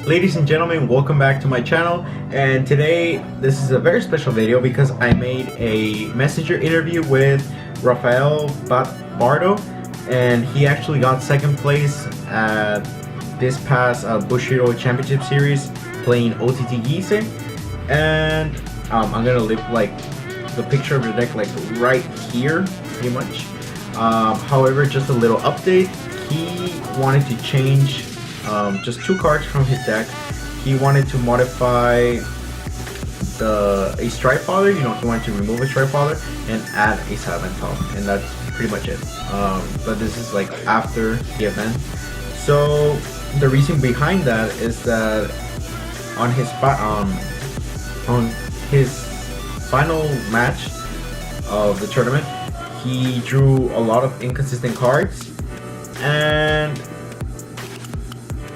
Ladies and gentlemen, welcome back to my channel, and today this is a very special video because I made a messenger interview with Raphael Bardo, and he actually got second place at this past Bushiroad Championship series playing OTT GYZE. And I'm gonna leave like the picture of the deck like right here pretty much. However, just a little update, he wanted to change just 2 cards from his deck. He wanted to modify a Strike Father, he wanted to remove a Strike Father and add a Silent Top, and that's pretty much it. But this is like after the event. So the reason behind that is that on his final match of the tournament, he drew a lot of inconsistent cards, and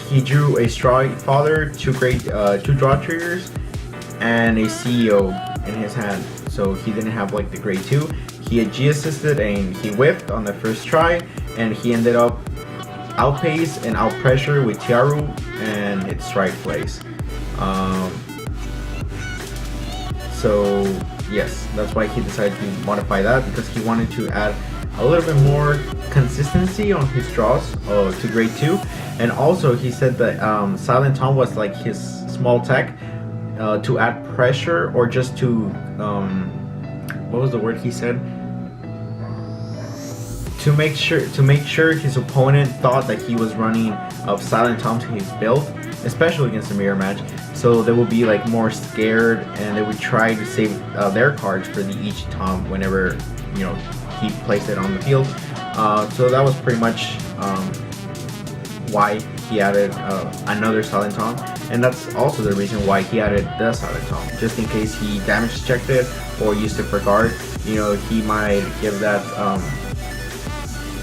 he drew a Strike Father, 2 draw triggers, and a CEO in his hand. So he didn't have like the grade 2. He had G assisted and he whipped on the first try, and he ended up outpace and out pressure with Tiaru and its strike plays. So yes, that's why he decided to modify that, because he wanted to add a little bit more consistency on his draws to grade 2. And also he said that Silent Tom was like his small tech to add pressure, or just to what was the word he said, to make sure his opponent thought that he was running of Silent Tom to his build, especially against the mirror match. So they would be like more scared, and they would try to save their cards for the each Tom whenever he placed it on the field. So that was pretty much why he added another Silent Tom, and that's also the reason why he added the Silent Tom, just in case he damage checked it or used it for guard. He might give that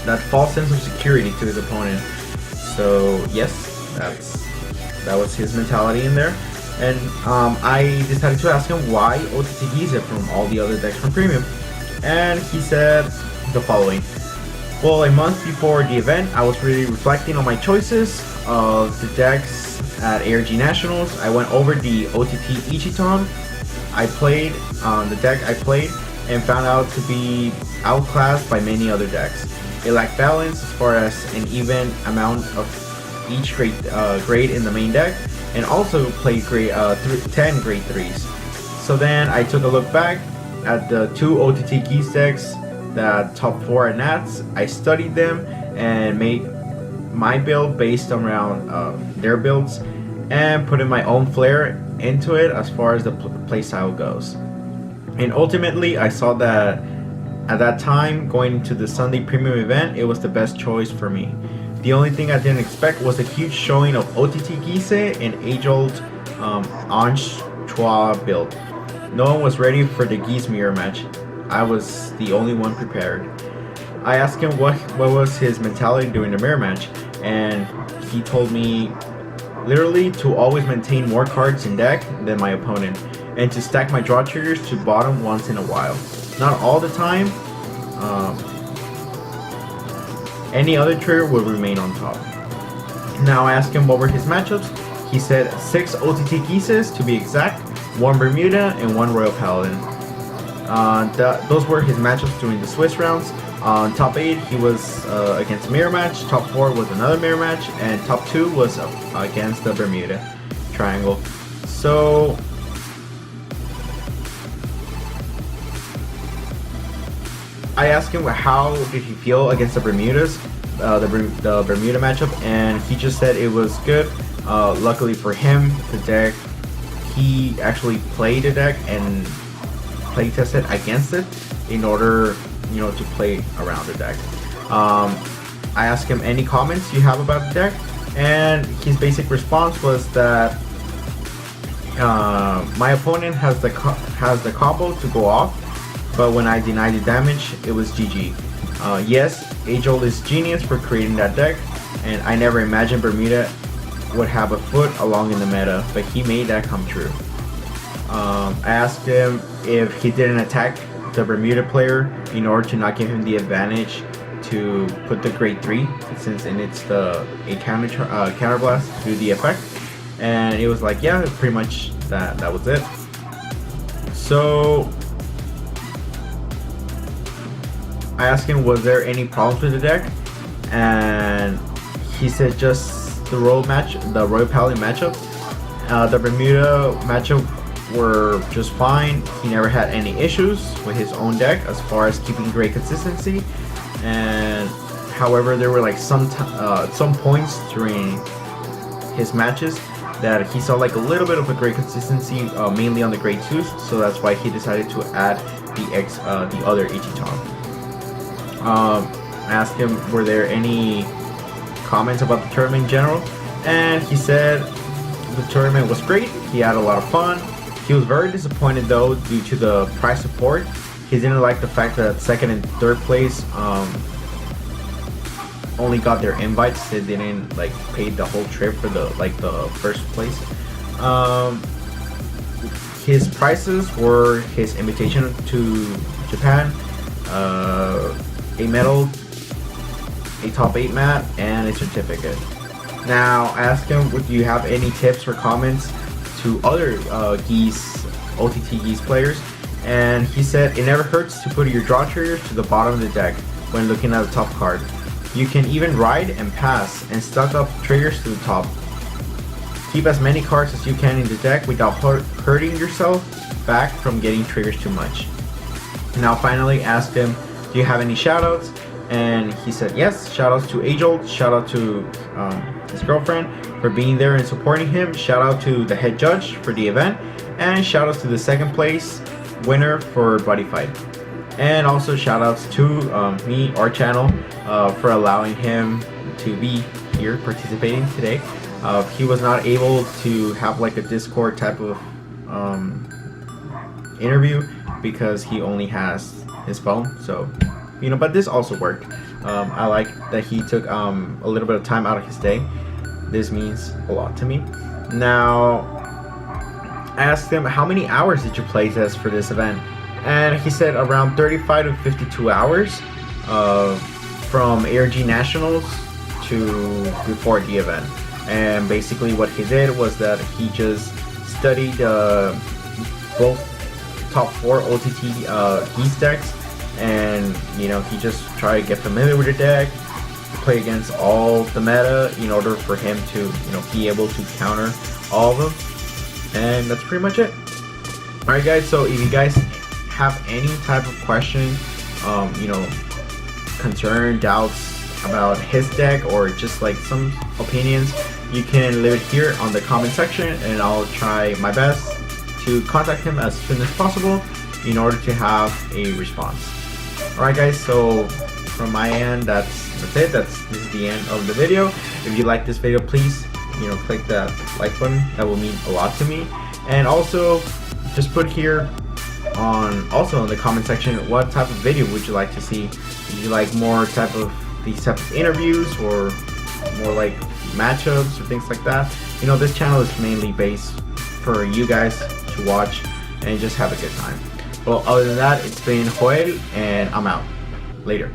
that false sense of security to his opponent. So yes, that was his mentality in there. And I decided to ask him why OTT GYZE from all the other decks from Premium, and he said the following. Well, a month before the event, I was really reflecting on my choices of the decks at ARG Nationals. I went over the OTT Ichiton I played, the deck I played, and found out to be outclassed by many other decks. It lacked balance as far as an even amount of each grade in the main deck, and also played 10 grade 3s. So then I took a look back at the 2 OTT GYZE decks, that top 4 at Nats. I studied them and made my build based around their builds, and put in my own flair into it as far as the playstyle goes. And ultimately I saw that at that time, going into the Sunday Premium event, it was the best choice for me. The only thing I didn't expect was a huge showing of OTT GYZE and age-old Ange Chua build. No one was ready for the GYZE mirror match. I was the only one prepared. I asked him what was his mentality during the mirror match, and he told me literally to always maintain more cards in deck than my opponent, and to stack my draw triggers to bottom once in a while. Not all the time. Any other trigger will remain on top. Now I asked him what were his matchups. He said 6 OTT GYZEs to be exact, 1 Bermuda and 1 Royal Paladin. Those were his matchups during the Swiss rounds. On top 8 he was against a mirror match, top 4 was another mirror match, and top 2 was against the Bermuda triangle. So I asked him how did he feel against the Bermudas, the Bermuda matchup, and he just said it was good. Luckily for him, the deck, he actually played the deck and play tested against it in order to play around the deck. I asked him any comments you have about the deck, and his basic response was that my opponent has the combo to go off, but when I denied the damage, it was GG. Yes, Age-Old is genius for creating that deck, and I never imagined Bermuda would have a foot along in the meta, but he made that come true. I asked him if he didn't attack the Bermuda player in order to not give him the advantage to put the grade 3, since it's a counter blast to do the effect. and it was like, yeah, pretty much that was it. So I asked him, was there any problems with the deck, and he said just the Royal Paladin matchup, the Bermuda matchup were just fine. He never had any issues with his own deck as far as keeping great consistency, and however there were like some points during his matches that he saw like a little bit of a great consistency, mainly on the grade 2s, so that's why he decided to add the other Ichitan. I asked him, were there any comments about the tournament in general, and he said the tournament was great, he had a lot of fun. He was very disappointed though due to the prize support. He didn't like the fact that second and third place only got their invites. They didn't like pay the whole trip for the first place. His prizes were his invitation to Japan, a medal, a top 8 mat, and a certificate. Now I asked him, would you have any tips or comments to other GYZE, OTT GYZE players, and he said it never hurts to put your draw triggers to the bottom of the deck when looking at the top card. You can even ride and pass and stack up triggers to the top. Keep as many cards as you can in the deck without hurting yourself back from getting triggers too much. Now finally asked him, do you have any shoutouts? And he said yes. Shoutouts to Age-Old, shout out to his girlfriend for being there and supporting him, shout out to the head judge for the event, and shout outs to the second place winner for Buddy Fight. And also shout outs to me, our channel, for allowing him to be here participating today. He was not able to have like a Discord type of interview because he only has his phone, so you know, but this also worked. I like that he took a little bit of time out of his day. This means a lot to me. Now I asked him, how many hours did you play this for this event? And he said around 35 to 52 hours from ARG Nationals to before the event. And basically what he did was that he just studied both top 4 OTT GYZE decks, and you know, he just tried to get familiar with the deck, play against all the meta in order for him to, you know, be able to counter all of them. And that's pretty much it. Alright guys, so if you guys have any type of question, you know, concern, doubts about his deck, or just like some opinions, you can leave it here on the comment section, and I'll try my best to contact him as soon as possible in order to have a response. Alright guys, so from my end, that's it. This is the end of the video. If you like this video, please, you know, click that like button. That will mean a lot to me. And also just put here also in the comment section, what type of video would you like to see? Would you like more these type of interviews, or more like matchups or things like that? You know, this channel is mainly based for you guys to watch and just have a good time. Well, other than that, it's been Joel, and I'm out. Later.